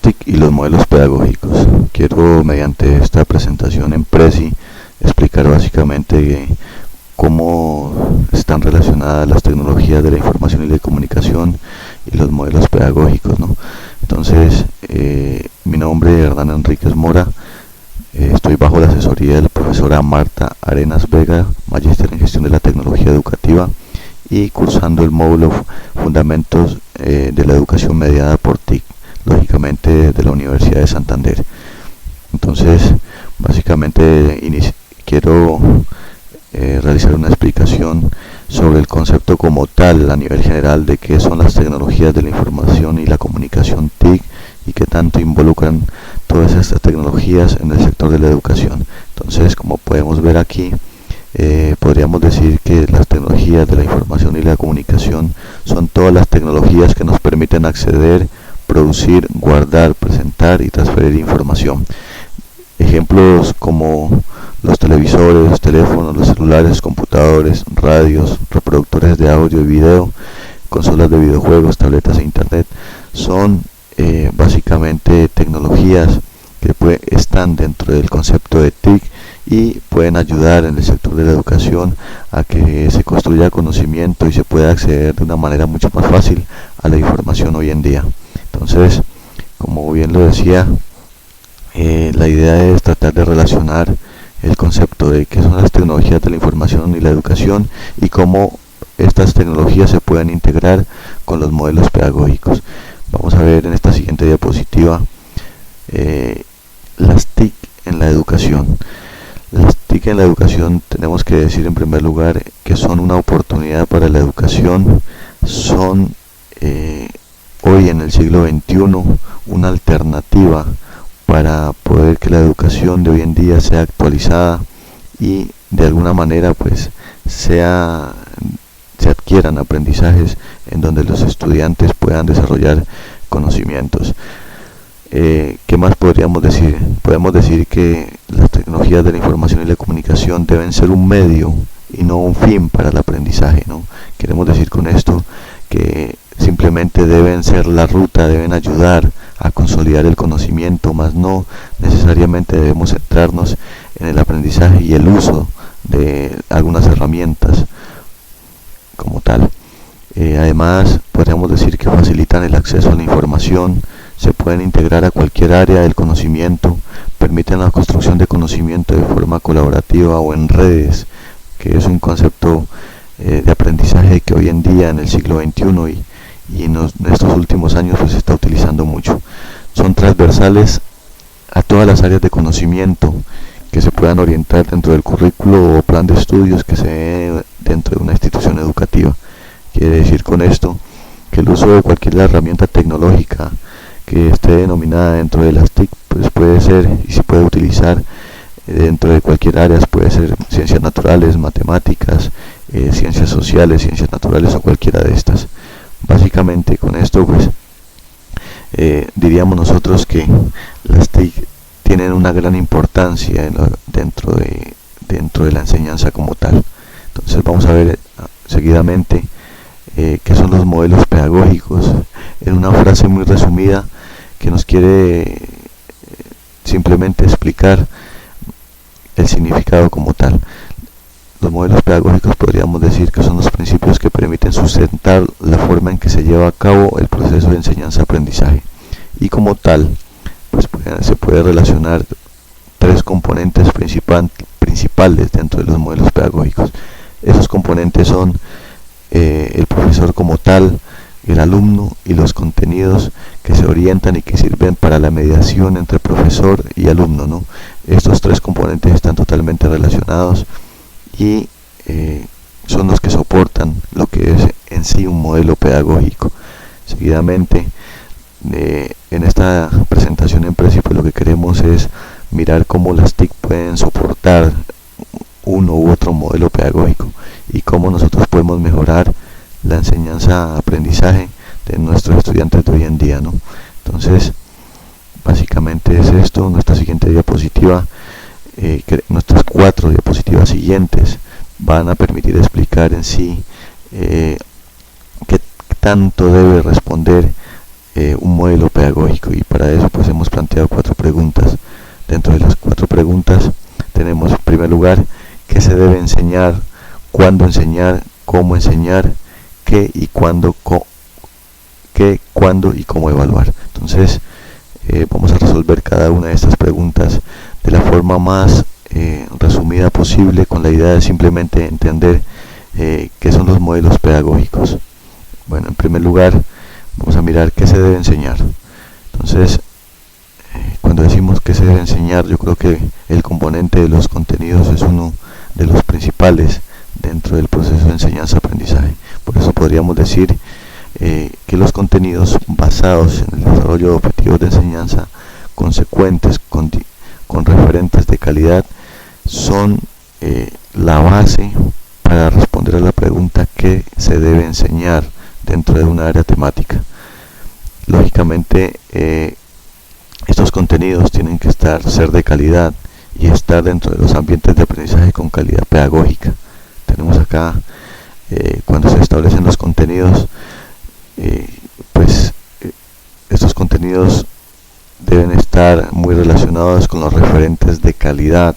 TIC y los modelos pedagógicos. Quiero, mediante esta presentación en Prezi, explicar básicamente cómo están relacionadas las tecnologías de la información y la comunicación y los modelos pedagógicos, ¿no? Entonces, mi nombre es Hernán Enríquez Mora. Estoy bajo la asesoría de la profesora Marta Arenas Vega, magíster en gestión de la tecnología educativa, y cursando el módulo Fundamentos de la educación mediada por TIC, lógicamente de la Universidad de Santander. Entonces, básicamente quiero realizar una explicación sobre el concepto como tal a nivel general de qué son las tecnologías de la información y la comunicación TIC y qué tanto involucran todas estas tecnologías en el sector de la educación. Entonces, como podemos ver aquí, podríamos decir que las tecnologías de la información y la comunicación son todas las tecnologías que nos permiten acceder, producir, guardar, presentar y transferir información. Ejemplos como los televisores, los teléfonos, los celulares, computadores, radios, reproductores de audio y video, consolas de videojuegos, tabletas e internet son básicamente tecnologías que están dentro del concepto de TIC y pueden ayudar en el sector de la educación a que se construya conocimiento y se pueda acceder de una manera mucho más fácil a la información hoy en día. Entonces, como bien lo decía, la idea es tratar de relacionar el concepto de qué son las tecnologías de la información y la educación y cómo estas tecnologías se pueden integrar con los modelos pedagógicos. Vamos a ver en esta siguiente diapositiva las TIC en la educación. Las TIC en la educación tenemos que decir en primer lugar que son una oportunidad para la educación, son hoy en el siglo XXI una alternativa para poder que la educación de hoy en día sea actualizada y de alguna manera pues se adquieran aprendizajes en donde los estudiantes puedan desarrollar conocimientos. ¿Qué más podríamos decir? Podemos decir que las tecnologías de la información y la comunicación deben ser un medio y no un fin para el aprendizaje, ¿no? Queremos decir con esto que simplemente deben ser la ruta, deben ayudar a consolidar el conocimiento, más no necesariamente debemos centrarnos en el aprendizaje y el uso de algunas herramientas como tal. Además, podríamos decir que facilitan el acceso a la información, se pueden integrar a cualquier área del conocimiento, permiten la construcción de conocimiento de forma colaborativa o en redes, que es un concepto de aprendizaje que hoy en día en el siglo XXI y en estos últimos años pues se está utilizando mucho. Son transversales a todas las áreas de conocimiento que se puedan orientar dentro del currículo o plan de estudios que se dé dentro de una institución educativa. Quiere decir con esto que el uso de cualquier herramienta tecnológica que esté denominada dentro de las TIC pues puede ser y se puede utilizar dentro de cualquier área, puede ser ciencias naturales, matemáticas, ciencias sociales, ciencias naturales o cualquiera de estas. Básicamente con esto pues diríamos nosotros que las TIC tienen una gran importancia dentro de la enseñanza como tal. Entonces vamos a ver seguidamente qué son los modelos pedagógicos en una frase muy resumida que nos quiere simplemente explicar el significado como tal. Los modelos pedagógicos podríamos decir que son los principios que permiten sustentar la forma en que se lleva a cabo el proceso de enseñanza-aprendizaje y como tal pues se puede relacionar tres componentes principales dentro de los modelos pedagógicos. Esos componentes son el profesor como tal, el alumno y los contenidos que se orientan y que sirven para la mediación entre profesor y alumno, ¿no? Estos tres componentes están totalmente relacionados y son los que soportan lo que es en sí un modelo pedagógico. Seguidamente, en esta presentación en principio lo que queremos es mirar cómo las TIC pueden soportar uno u otro modelo pedagógico y cómo nosotros podemos mejorar la enseñanza-aprendizaje de nuestros estudiantes de hoy en día, ¿no? Entonces, básicamente es esto. Nuestra siguiente diapositiva, nuestras 4 diapositivas siguientes van a permitir explicar en sí qué tanto debe responder un modelo pedagógico, y para eso pues hemos planteado 4 preguntas. Dentro de las 4 preguntas tenemos en primer lugar qué se debe enseñar, cuándo enseñar, cómo enseñar, qué y cuándo, cuándo y cómo evaluar. Entonces vamos a resolver cada una de estas preguntas de la forma más resumida posible, con la idea de simplemente entender qué son los modelos pedagógicos. Bueno, en primer lugar vamos a mirar qué se debe enseñar. Entonces, cuando decimos que se debe enseñar, yo creo que el componente de los contenidos es uno de los principales dentro del proceso de enseñanza-aprendizaje. Por eso podríamos decir que los contenidos basados en el desarrollo de objetivos de enseñanza consecuentes con referentes de calidad son la base para responder a la pregunta qué se debe enseñar dentro de una área temática. Lógicamente, estos contenidos tienen que ser de calidad y estar dentro de los ambientes de aprendizaje con calidad pedagógica. Tenemos acá, cuando se establecen los contenidos, estos contenidos deben estar muy relacionados con los referentes de calidad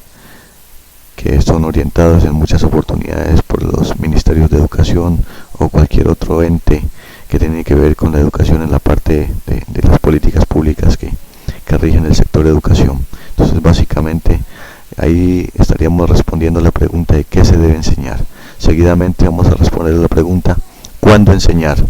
que son orientados en muchas oportunidades por los ministerios de educación o cualquier otro ente que tiene que ver con la educación en la parte de las políticas públicas que rigen el sector de educación. Entonces, básicamente, ahí estaríamos respondiendo a la pregunta de qué se debe enseñar. Seguidamente vamos a responder a la pregunta ¿cuándo enseñar?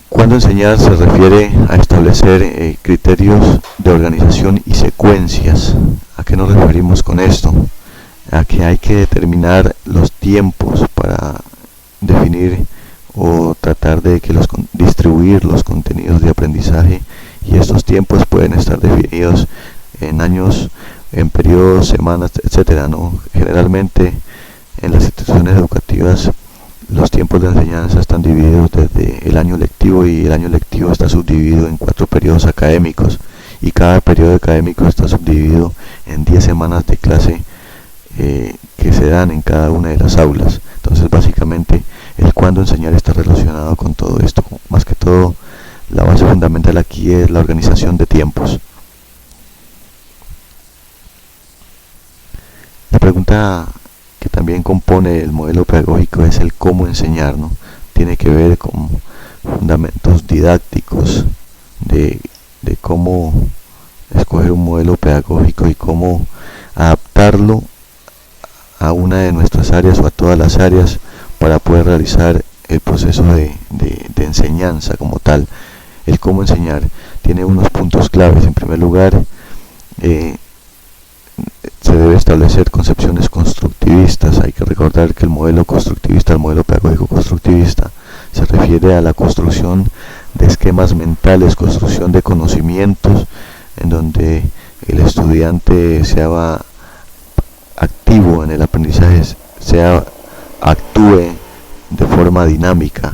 Cuando enseñar se refiere a establecer criterios de organización y secuencias. ¿A qué nos referimos con esto? A que hay que determinar los tiempos para definir o tratar de distribuir los contenidos de aprendizaje, y estos tiempos pueden estar definidos en años, en periodos, semanas, etcétera, ¿no? Generalmente en las instituciones educativas los tiempos de enseñanza están divididos desde el año lectivo, y el año lectivo está subdividido en 4 periodos académicos, y cada periodo académico está subdividido en 10 semanas de clase que se dan en cada una de las aulas. Entonces, básicamente, el cuándo enseñar está relacionado con todo esto. Más que todo, la base fundamental aquí es la organización de tiempos. La pregunta que también compone el modelo pedagógico es el cómo enseñar, ¿no? Tiene que ver con fundamentos didácticos de cómo escoger un modelo pedagógico y cómo adaptarlo a una de nuestras áreas o a todas las áreas para poder realizar el proceso de enseñanza como tal. El cómo enseñar tiene unos puntos claves. En primer lugar, se debe establecer concepciones constructivistas. Hay que recordar que el modelo constructivista, el modelo pedagógico constructivista, se refiere a la construcción de esquemas mentales, construcción de conocimientos, en donde el estudiante sea activo en el aprendizaje, actúe de forma dinámica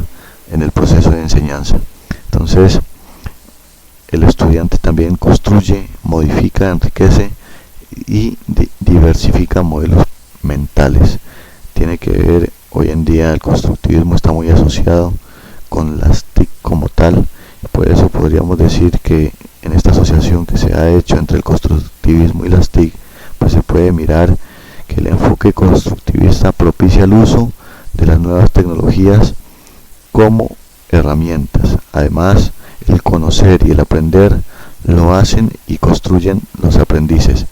en el proceso de enseñanza. Entonces, el estudiante también construye, modifica, enriquece y diversifica modelos mentales. Tiene que ver, hoy en día el constructivismo está muy asociado con las TIC como tal, y por eso podríamos decir que en esta asociación que se ha hecho entre el constructivismo y las TIC, pues se puede mirar que el enfoque constructivista propicia el uso de las nuevas tecnologías como herramientas. Además, el conocer y el aprender lo hacen y construyen los aprendices.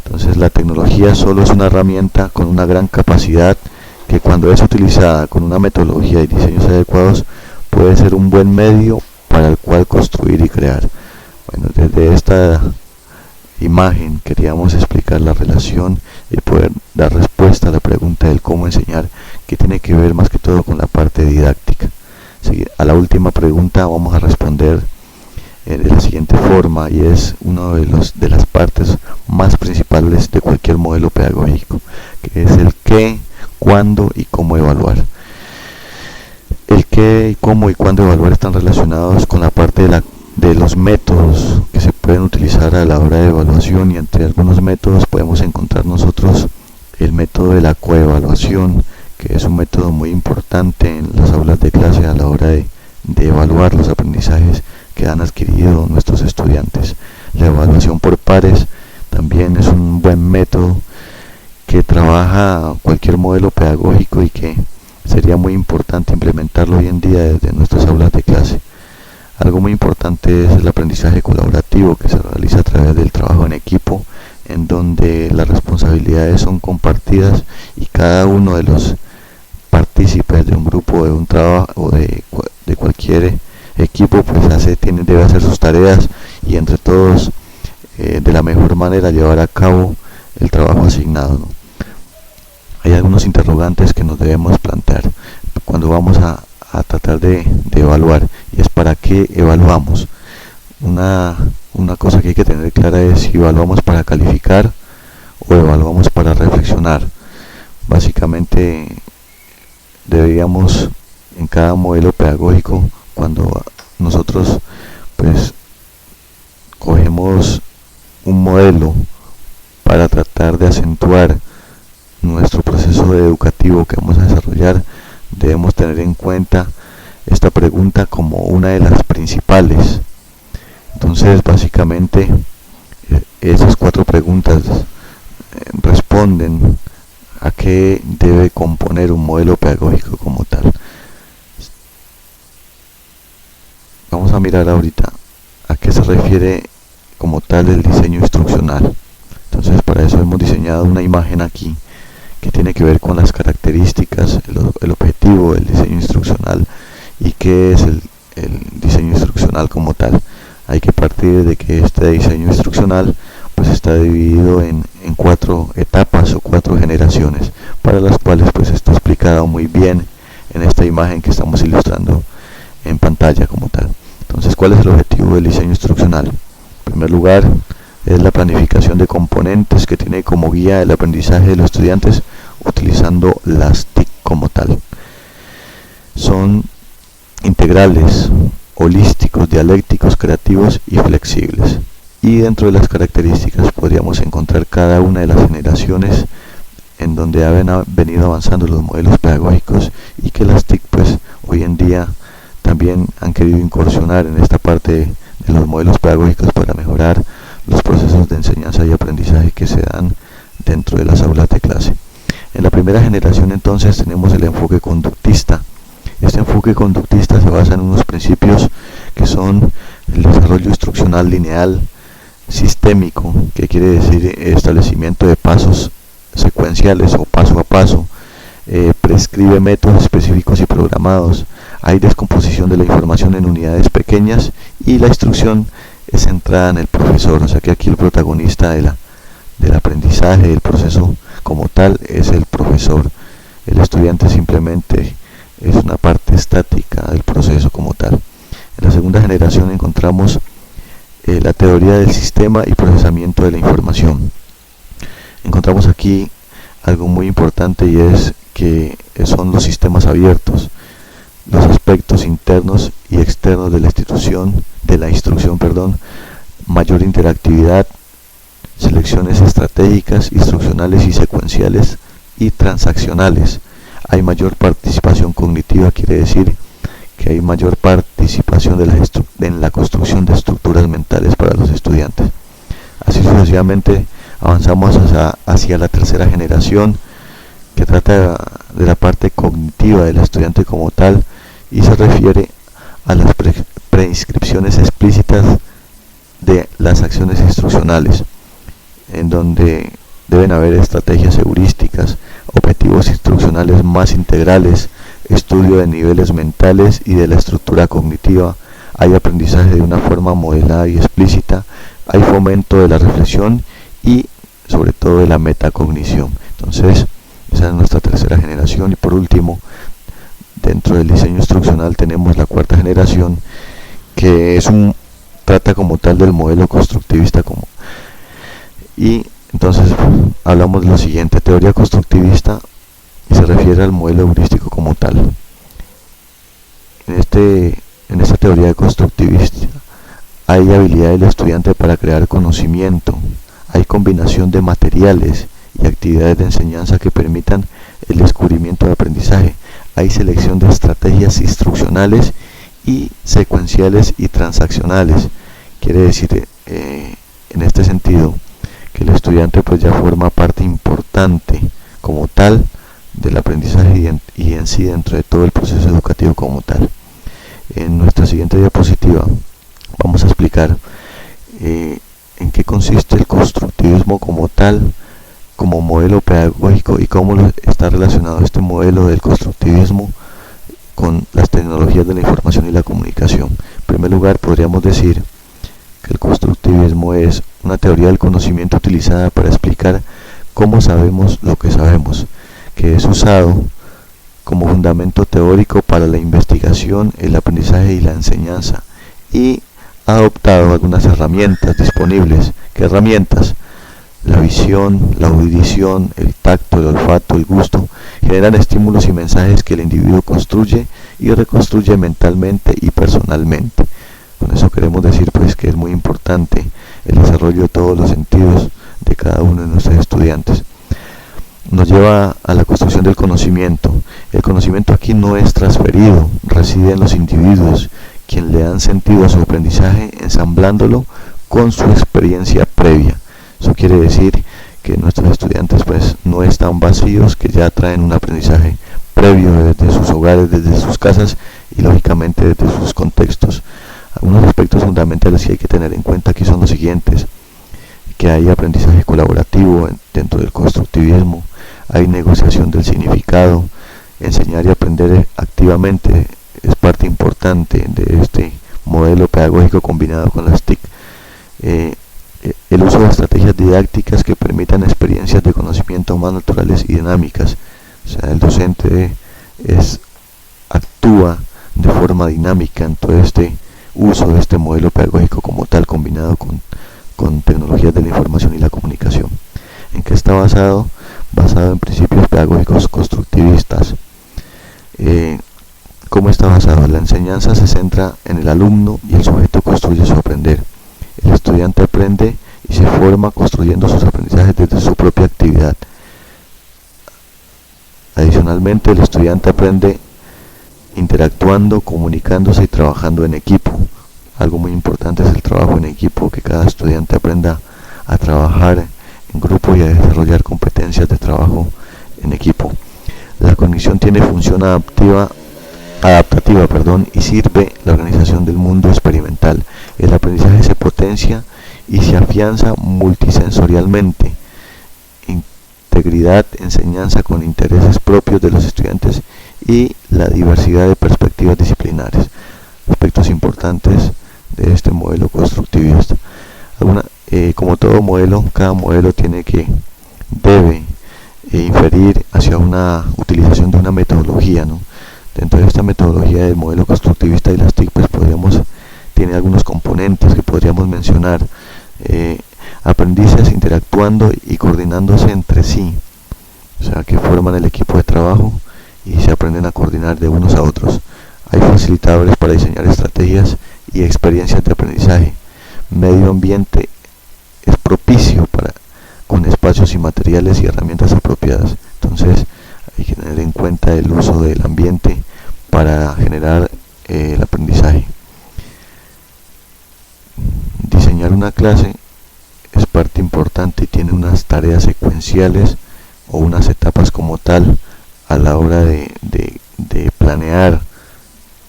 Entonces, la tecnología solo es una herramienta con una gran capacidad que, cuando es utilizada con una metodología y diseños adecuados, puede ser un buen medio para el cual construir y crear. Bueno, desde esta imagen queríamos explicar la relación y poder dar respuesta a la pregunta del cómo enseñar, que tiene que ver más que todo con la parte didáctica. A la última pregunta vamos a responder de la siguiente forma, y es una de las partes más principales de cualquier modelo pedagógico, que es el qué, cuándo y cómo evaluar. El qué, y cómo y cuándo evaluar están relacionados con la parte de los métodos que se pueden utilizar a la hora de evaluación, y entre algunos métodos podemos encontrar nosotros el método de la coevaluación, que es un método muy importante en las aulas de clase a la hora de de evaluar los aprendizajes que han adquirido nuestros estudiantes. La evaluación por pares también es un buen método que trabaja cualquier modelo pedagógico y que sería muy importante implementarlo hoy en día desde nuestras aulas de clase. Algo muy importante es el aprendizaje colaborativo que se realiza a través del trabajo en equipo, en donde las responsabilidades son compartidas y cada uno de los partícipes de un grupo, de un trabajo o de cualquier equipo pues debe hacer sus tareas y entre todos de la mejor manera llevar a cabo el trabajo asignado, ¿no? Hay algunos interrogantes que nos debemos plantear cuando vamos a tratar de evaluar, y es para qué evaluamos. Una cosa que hay que tener clara es si evaluamos para calificar o evaluamos para reflexionar. Básicamente deberíamos en cada modelo pedagógico, cuando nosotros pues cogemos un modelo para tratar de acentuar nuestro proceso educativo que vamos a desarrollar, debemos tener en cuenta esta pregunta como una de las principales. Entonces básicamente esas 4 preguntas responden a qué debe componer un modelo pedagógico como tal. Vamos a mirar ahorita a qué se refiere como tal el diseño instruccional. Entonces para eso hemos diseñado una imagen aquí que tiene que ver con las características, el objetivo del diseño instruccional y qué es el diseño instruccional como tal. Hay que partir de que este diseño instruccional pues está dividido en 4 etapas o 4 generaciones, para las cuales pues está explicado muy bien en esta imagen que estamos ilustrando en pantalla como tal. Entonces, ¿cuál es el objetivo del diseño instruccional? En primer lugar, es la planificación de componentes que tiene como guía el aprendizaje de los estudiantes utilizando las TIC como tal. Son integrales, holísticos, dialécticos, creativos y flexibles. Y dentro de las características podríamos encontrar cada una de las generaciones en donde han venido avanzando los modelos pedagógicos y que las TIC pues hoy en día también han querido incursionar en esta parte de los modelos pedagógicos para mejorar los procesos de enseñanza y aprendizaje que se dan dentro de las aulas de clase. En la primera generación entonces tenemos el enfoque conductista. Este enfoque conductista se basa en unos principios que son el desarrollo instruccional lineal, sistémico, que quiere decir establecimiento de pasos secuenciales o paso a paso, prescribe métodos específicos y programados, hay descomposición de la información en unidades pequeñas y la instrucción es centrada en el profesor, o sea que aquí el protagonista del aprendizaje, del proceso como tal, es el profesor. El estudiante simplemente es una parte estática del proceso como tal. En la segunda generación encontramos la teoría del sistema y procesamiento de la información. Encontramos aquí algo muy importante y es que son los sistemas abiertos, los aspectos internos y externos de la instrucción, mayor interactividad, selecciones estratégicas, instruccionales y secuenciales y transaccionales. Hay mayor participación cognitiva, quiere decir que hay mayor participación en la construcción de estructuras mentales para los estudiantes. Así sucesivamente avanzamos hacia la tercera generación, que trata de la parte cognitiva del estudiante como tal y se refiere a las prescripciones explícitas de las acciones instruccionales, en donde deben haber estrategias heurísticas, objetivos instruccionales más integrales, estudio de niveles mentales y de la estructura cognitiva, hay aprendizaje de una forma modelada y explícita, hay fomento de la reflexión y sobre todo de la metacognición. Entonces, esa es nuestra tercera generación. Y por último, dentro del diseño instruccional tenemos la cuarta generación, que trata como tal del modelo constructivista y entonces hablamos de lo siguiente: teoría constructivista se refiere al modelo heurístico como tal. En esta teoría constructivista hay habilidad del estudiante para crear conocimiento, hay combinación de materiales y actividades de enseñanza que permitan el descubrimiento de aprendizaje, hay selección de estrategias instruccionales y secuenciales y transaccionales. Quiere decir en este sentido que el estudiante pues ya forma parte importante como tal del aprendizaje y en sí dentro de todo el proceso educativo como tal. En nuestra siguiente diapositiva vamos a explicar en qué consiste el constructivismo como tal, como modelo pedagógico, y cómo está relacionado este modelo del constructivismo con las tecnologías de la información y la comunicación. En primer lugar, podríamos decir que el constructivismo es una teoría del conocimiento utilizada para explicar cómo sabemos lo que sabemos, que es usado como fundamento teórico para la investigación, el aprendizaje y la enseñanza, y ha adoptado algunas herramientas disponibles. ¿Qué herramientas? La visión, la audición, el tacto, el olfato, el gusto, generan estímulos y mensajes que el individuo construye y reconstruye mentalmente y personalmente. Con eso queremos decir pues que es muy importante el desarrollo de todos los sentidos de cada uno de nuestros estudiantes. Nos lleva a la construcción del conocimiento. El conocimiento aquí no es transferido, reside en los individuos, quien le dan sentido a su aprendizaje ensamblándolo con su experiencia previa. Eso quiere decir que nuestros estudiantes pues no están vacíos, que ya traen un aprendizaje previo desde sus hogares, desde sus casas y lógicamente desde sus contextos. Algunos aspectos fundamentales que hay que tener en cuenta aquí son los siguientes: que hay aprendizaje colaborativo dentro del constructivismo, hay negociación del significado, enseñar y aprender activamente es parte importante de este modelo pedagógico combinado con las TIC. El uso de estrategias didácticas que permitan experiencias de conocimiento más naturales y dinámicas. O sea, el docente actúa de forma dinámica en todo este uso de este modelo pedagógico como tal, combinado con tecnologías de la información y la comunicación. ¿En qué está basado? Basado en principios pedagógicos constructivistas. ¿Cómo está basado? La enseñanza se centra en el alumno y el sujeto construye su aprender. El estudiante aprende y se forma construyendo sus aprendizajes desde su propia actividad. Adicionalmente, el estudiante aprende interactuando, comunicándose y trabajando en equipo. Algo muy importante es el trabajo en equipo, que cada estudiante aprenda a trabajar en grupo y a desarrollar competencias de trabajo en equipo. La cognición tiene función adaptativa, y sirve la organización del mundo experimental. El aprendizaje se potencia y se afianza multisensorialmente. Integridad, enseñanza con intereses propios de los estudiantes y la diversidad de perspectivas disciplinares. Aspectos importantes de este modelo constructivista. Como todo modelo, cada modelo debe inferir hacia una utilización de una metodología, ¿no? Dentro de esta metodología del modelo constructivista y las TIC, pues tiene algunos componentes que podríamos mencionar. Aprendices interactuando y coordinándose entre sí, o sea, que forman el equipo de trabajo y se aprenden a coordinar de unos a otros. Hay facilitadores para diseñar estrategias y experiencias de aprendizaje. Medio ambiente es propicio con espacios y materiales y herramientas apropiadas. Entonces hay que tener en cuenta el uso del ambiente para generar el aprendizaje. Diseñar una clase es parte importante y tiene unas tareas secuenciales o unas etapas como tal a la hora de planear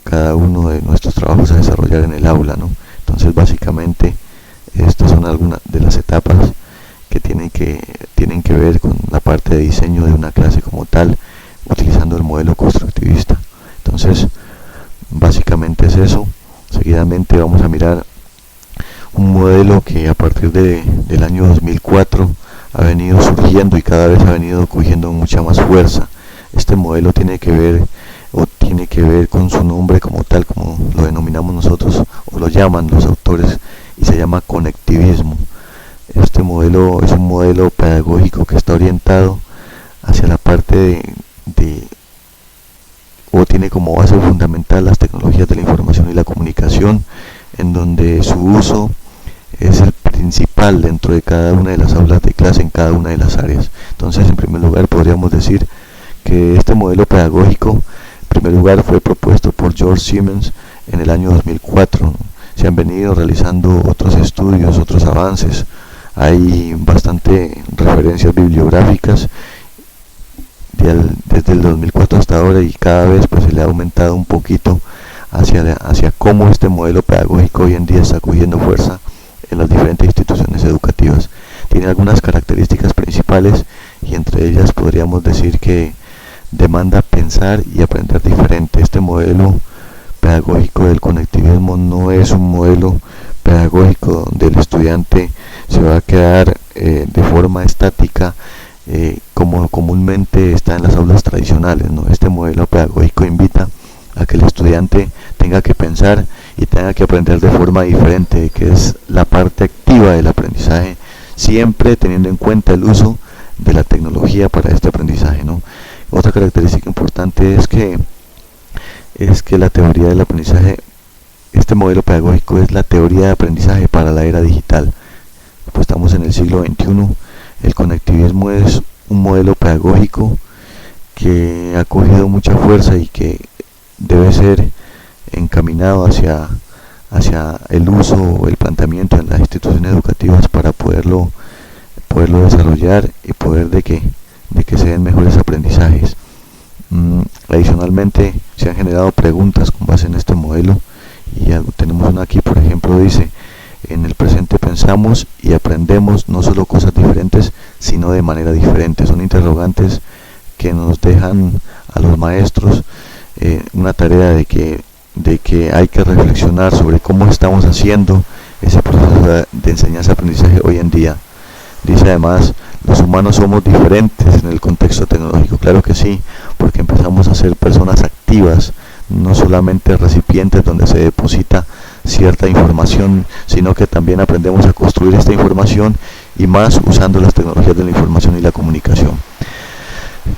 cada uno de nuestros trabajos a desarrollar en el aula, ¿no? Entonces básicamente estas son algunas de las etapas que tienen que ver con la parte de diseño de una clase como tal, utilizando el modelo constructivista. Entonces básicamente es eso. Seguidamente vamos a mirar un modelo que a partir del año 2004 ha venido surgiendo y cada vez ha venido cogiendo mucha más fuerza. Este modelo tiene que ver con su nombre como tal, como lo denominamos nosotros o lo llaman los autores, y se llama conectivismo. Este modelo es un modelo pedagógico que está orientado hacia la parte o tiene como base fundamental las tecnologías de la información y la comunicación, en donde su uso es el principal dentro de cada una de las aulas de clase en cada una de las áreas. Entonces, en primer lugar, podríamos decir que este modelo pedagógico, en primer lugar, fue propuesto por George Siemens en el año 2004. Se han venido realizando otros estudios, otros avances. Hay bastante referencias bibliográficas desde el 2004 hasta ahora, y cada vez pues se le ha aumentado un poquito hacia cómo este modelo pedagógico hoy en día está cogiendo fuerza en las diferentes instituciones educativas. Tiene algunas características principales, y entre ellas podríamos decir que demanda pensar y aprender diferente. Este modelo pedagógico del conectivismo no es un modelo pedagógico donde el estudiante se va a quedar de forma estática, como comúnmente está en las aulas tradicionales, ¿no? Este modelo pedagógico invita a que el estudiante tenga que pensar y tenga que aprender de forma diferente, que es la parte activa del aprendizaje, siempre teniendo en cuenta el uso de la tecnología para este aprendizaje, ¿no? Otra característica importante es que la teoría del aprendizaje, este modelo pedagógico es la teoría de aprendizaje para la era digital. Pues estamos en el siglo XXI. El conectivismo es un modelo pedagógico que ha cogido mucha fuerza y que debe ser encaminado hacia el uso o el planteamiento en las instituciones educativas para poderlo desarrollar y poder de que se den mejores aprendizajes. Adicionalmente se han generado preguntas con base en este modelo, y tenemos una aquí, por ejemplo, dice: en el presente pensamos y aprendemos no solo cosas diferentes, sino de manera diferente. Son interrogantes que nos dejan a los maestros una tarea de que hay que reflexionar sobre cómo estamos haciendo ese proceso de enseñanza-aprendizaje hoy en día. Dice además: los humanos somos diferentes en el contexto tecnológico. Claro que sí, porque empezamos a ser personas activas, no solamente recipientes donde se deposita cierta información, sino que también aprendemos a construir esta información, y más usando las tecnologías de la información y la comunicación.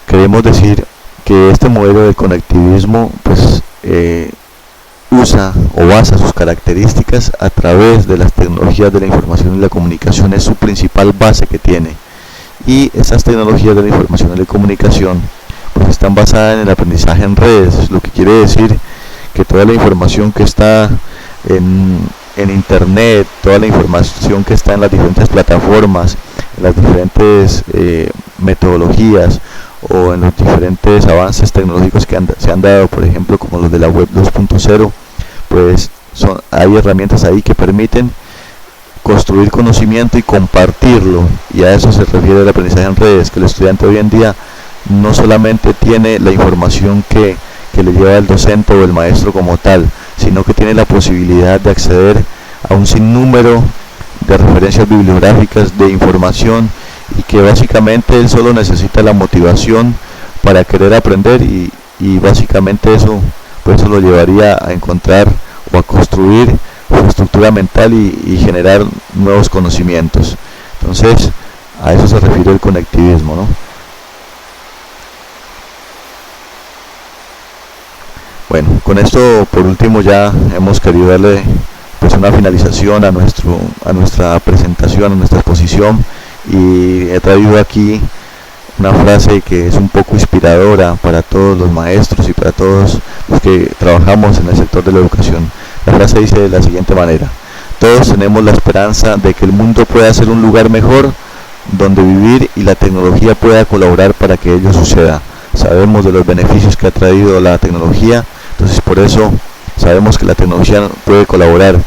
Queremos decir que este modelo de conectivismo pues usa o basa sus características a través de las tecnologías de la información y la comunicación. Es su principal base que tiene, y esas tecnologías de la información y la comunicación pues están basadas en el aprendizaje en redes, lo que quiere decir que toda la información que está en internet, toda la información que está en las diferentes plataformas, en las diferentes metodologías o en los diferentes avances tecnológicos que se han dado, por ejemplo como los de la web 2.0, pues hay herramientas ahí que permiten construir conocimiento y compartirlo, y a eso se refiere el aprendizaje en redes, que el estudiante hoy en día no solamente tiene la información que le lleva el docente o el maestro como tal, sino que tiene la posibilidad de acceder a un sinnúmero de referencias bibliográficas, de información, y que básicamente él solo necesita la motivación para querer aprender, y básicamente eso lo llevaría a encontrar o a construir su estructura mental y generar nuevos conocimientos. Entonces a eso se refiere el conectivismo, ¿no? Bueno, con esto por último ya hemos querido darle pues una finalización a nuestra presentación, a nuestra exposición, y he traído aquí una frase que es un poco inspiradora para todos los maestros y para todos los que trabajamos en el sector de la educación. La frase dice de la siguiente manera: todos tenemos la esperanza de que el mundo pueda ser un lugar mejor donde vivir, y la tecnología pueda colaborar para que ello suceda. Sabemos de los beneficios que ha traído la tecnología, entonces por eso sabemos que la tecnología puede colaborar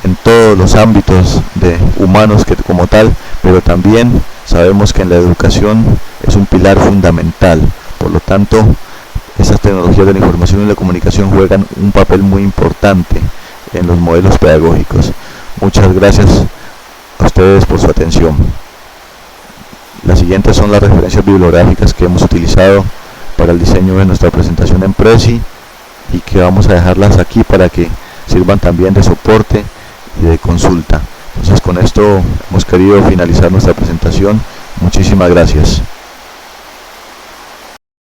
en todos los ámbitos humanos como tal, pero también sabemos que en la educación es un pilar fundamental. Por lo tanto, esas tecnologías de la información y la comunicación juegan un papel muy importante en los modelos pedagógicos. Muchas gracias a ustedes por su atención. Las siguientes son las referencias bibliográficas que hemos utilizado para el diseño de nuestra presentación en Prezi, y que vamos a dejarlas aquí para que sirvan también de soporte y de consulta. Entonces con esto hemos querido finalizar nuestra presentación. Muchísimas gracias.